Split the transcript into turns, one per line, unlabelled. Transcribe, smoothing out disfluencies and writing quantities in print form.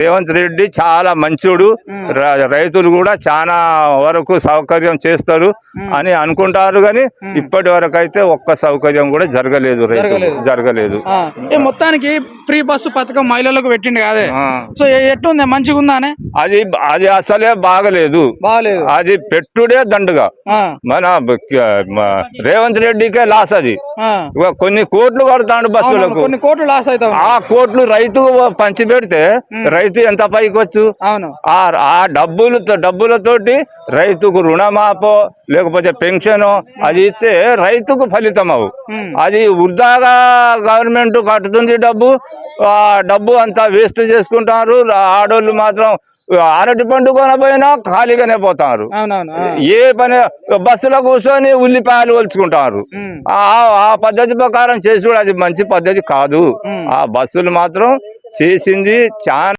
రేవంత్ రెడ్డి చాలా మంచోడు, రైతులు కూడా చాలా వరకు సౌకర్యం చేస్తారు అని అనుకుంటారు కానీ ఇప్పటి వరకు అయితే ఒక్క సౌకర్యం కూడా జరగలేదు.
మొత్తానికి ఫ్రీ బస్సు పథకం మహిళలకు పెట్టిండు కాదే, సో ఎట్లుంది, మంచిగా ఉందానే?
అది అసలే బాగలేదు. అది పెట్టుడే దండుగా. మన రేవంత్ రెడ్డికే లాస్. అది కొన్ని కోట్లు కడతాడు బస్సులకు,
కొన్ని కోట్లు లాస్ అవుతాయి.
ఆ కోట్లు రైతు పంచి పెడితే రైతు ఎంత పైకి వచ్చు? ఆ డబ్బులతోటి రైతుకు రుణమాపో లేకపోతే పెన్షన్ అది ఇస్తే రైతుకు ఫలితం అవు. అది వృధాగా గవర్నమెంట్ కట్టుతుంది డబ్బు. ఆ డబ్బు అంతా వేస్ట్ చేసుకుంటారు. ఆడోళ్ళు మాత్రం అరటి పండు కొనపోయినా ఖాళీగానే పోతారు. ఏ పని బస్సులో కూర్చొని ఉల్లిపాయలు వలుచుకుంటారు. ఆ పద్ధతి ప్రకారం చేసి అది మంచి పద్ధతి కాదు. ఆ బస్సులు మాత్రం చేసింది చాలా